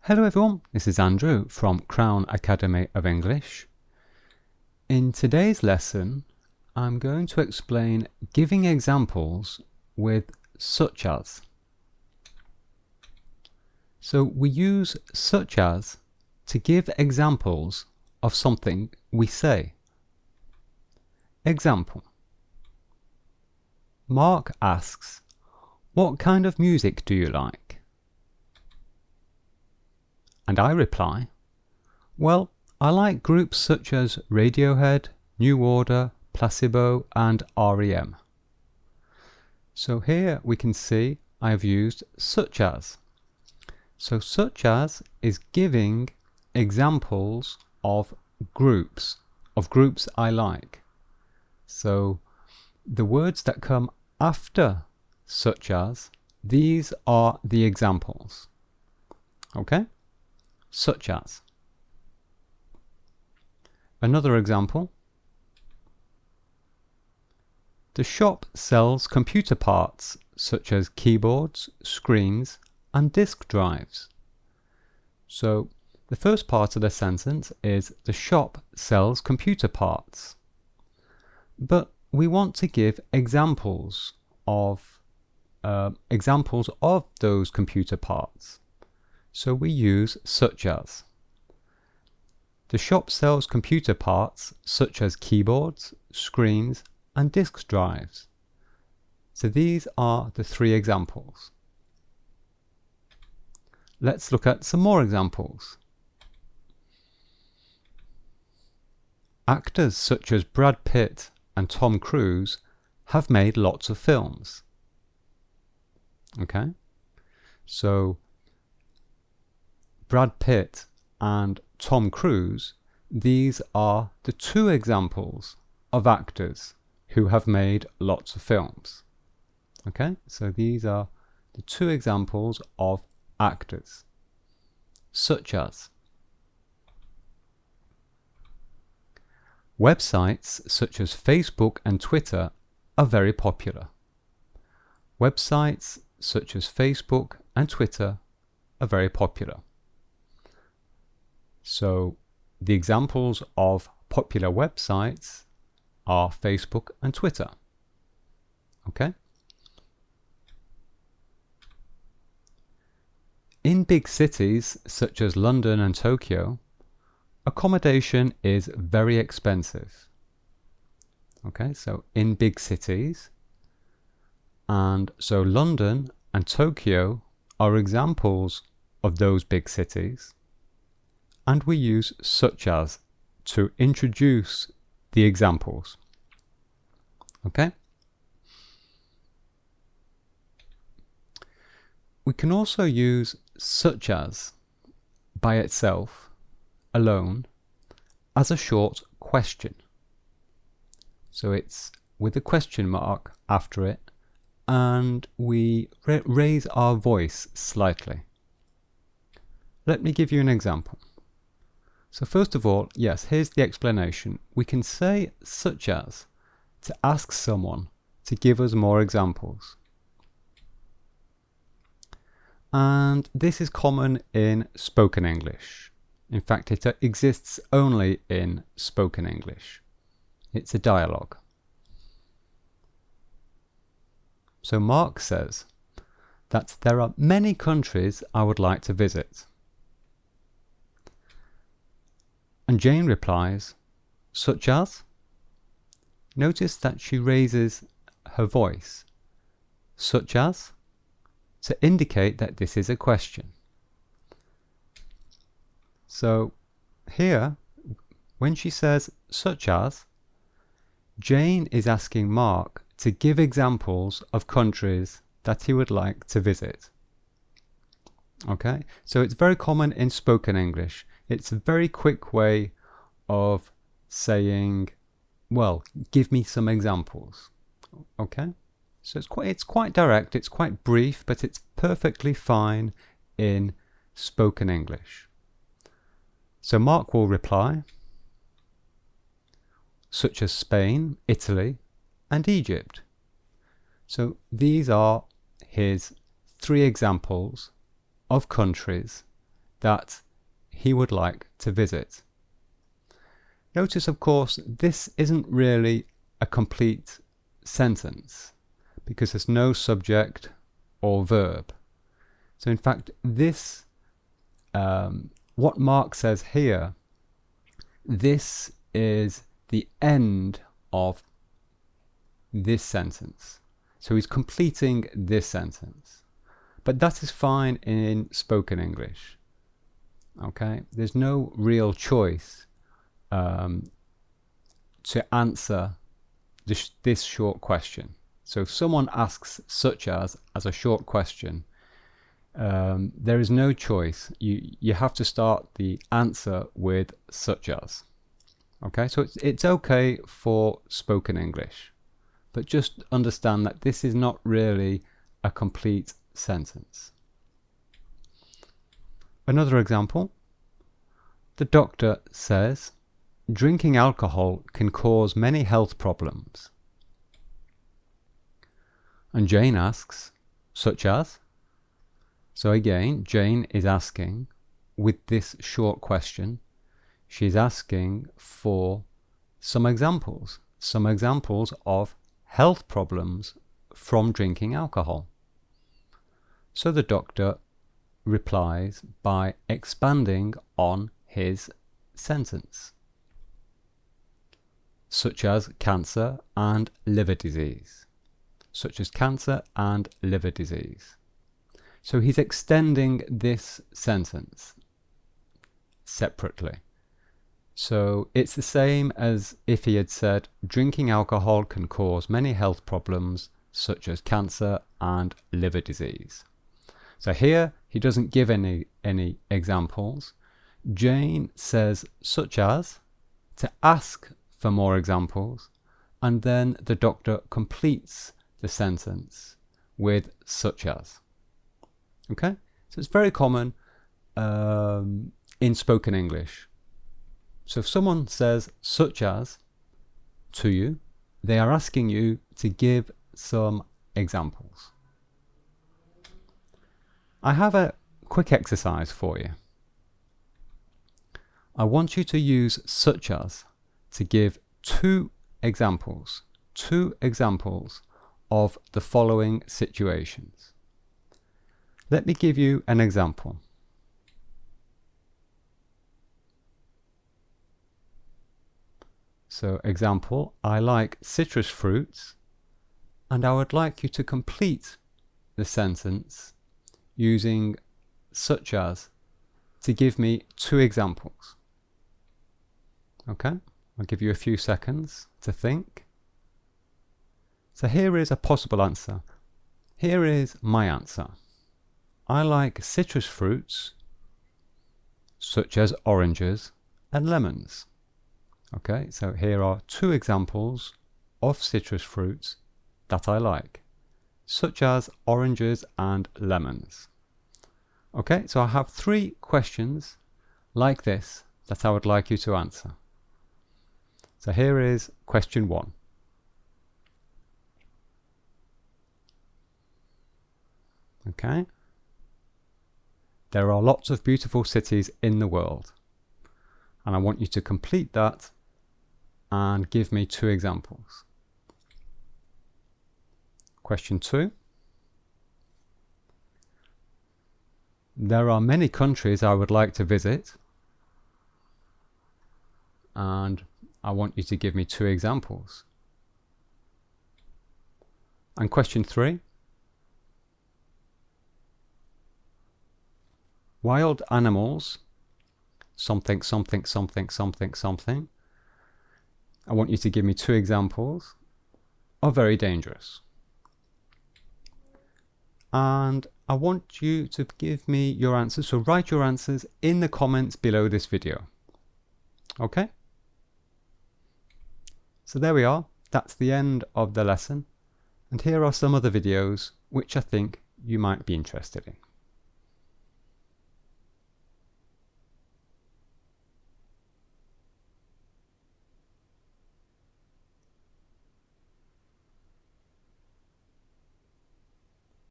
Hello everyone, this is Andrew from Crown Academy of English. In today's lesson, I'm going to explain giving examples with such as. So we use such as to give examples of something we say. Example. Mark asks, "What kind of music do you like?" And I reply, "Well, I like groups such as Radiohead, New Order, Placebo and REM." So here we can see I have used such as. So such as is giving examples of groups I like. So the words that come after such as, these are the examples. Okay? Such as. Another example. The shop sells computer parts such as keyboards, screens, and disk drives. So the first part of the sentence is the shop sells computer parts. But we want to give examples of those computer parts. So we use such as. The shop sells computer parts such as keyboards, screens, and disk drives. So these are the three examples. Let's look at some more examples. Actors such as Brad Pitt and Tom Cruise have made lots of films. Okay, so Brad Pitt and Tom Cruise, these are the two examples of actors who have made lots of films. Okay, so these are the two examples of actors. Such as. Websites such as Facebook and Twitter are very popular. Websites such as Facebook and Twitter are very popular. So the examples of popular websites are Facebook and Twitter. Okay? In big cities such as London and Tokyo, accommodation is very expensive. Okay, so in big cities, and so London and Tokyo are examples of those big cities. And we use such as to introduce the examples. Okay? We can also use such as by itself, alone, as a short question. So it's with a question mark after it, and we raise our voice slightly. Let me give you an example. So first of all, yes, here's the explanation. We can say such as to ask someone to give us more examples. And this is common in spoken English. In fact, it exists only in spoken English. It's a dialogue. So Mark says that there are many countries I would like to visit. And Jane replies, such as? Notice that she raises her voice, such as, to indicate that this is a question. So here, when she says such as, Jane is asking Mark to give examples of countries that he would like to visit. Okay, so it's very common in spoken English. It's a very quick way of saying, well, give me some examples. Okay, so it's quite direct, it's quite brief, but it's perfectly fine in spoken English. So Mark will reply, such as Spain, Italy, and Egypt. So these are his three examples of countries that he would like to visit. Notice, of course, this isn't really a complete sentence because there's no subject or verb. So in fact, this, what Mark says here, this is the end of this sentence. So he's completing this sentence. But that is fine in spoken English. Okay? There's no real choice to answer this short question. So if someone asks such as a short question, there is no choice. You have to start the answer with such as. Okay, so it's okay for spoken English, but just understand that this is not really a complete sentence. Another example. The doctor says, drinking alcohol can cause many health problems. And Jane asks, such as? So again, Jane is asking, with this short question, she's asking for some examples of health problems from drinking alcohol. So the doctor replies by expanding on his sentence, such as cancer and liver disease. Such as cancer and liver disease. So he's extending this sentence separately. So it's the same as if he had said, drinking alcohol can cause many health problems such as cancer and liver disease. So here he doesn't give any examples. Jane says such as to ask for more examples, and then the doctor completes the sentence with such as. Okay, so it's very common in spoken English. So if someone says such as to you, they are asking you to give some examples. I have a quick exercise for you. I want you to use such as to give two examples of the following situations. Let me give you an example. So example, I like citrus fruits, and I would like you to complete the sentence using such as to give me two examples. Okay, I'll give you a few seconds to think. So here is a possible answer. Here is my answer. I like citrus fruits such as oranges and lemons. Okay, so here are two examples of citrus fruits that I like, such as oranges and lemons. Okay, so I have three questions like this that I would like you to answer. So here is question 1. Okay. There are lots of beautiful cities in the world, and I want you to complete that and give me two examples. Question 2. There are many countries I would like to visit, and I want you to give me two examples. And question 3. Wild animals, something, something, something, something, something. I want you to give me two examples, are very dangerous. And I want you to give me your answers. So write your answers in the comments below this video. Okay? So there we are. That's the end of the lesson. And here are some other videos which I think you might be interested in.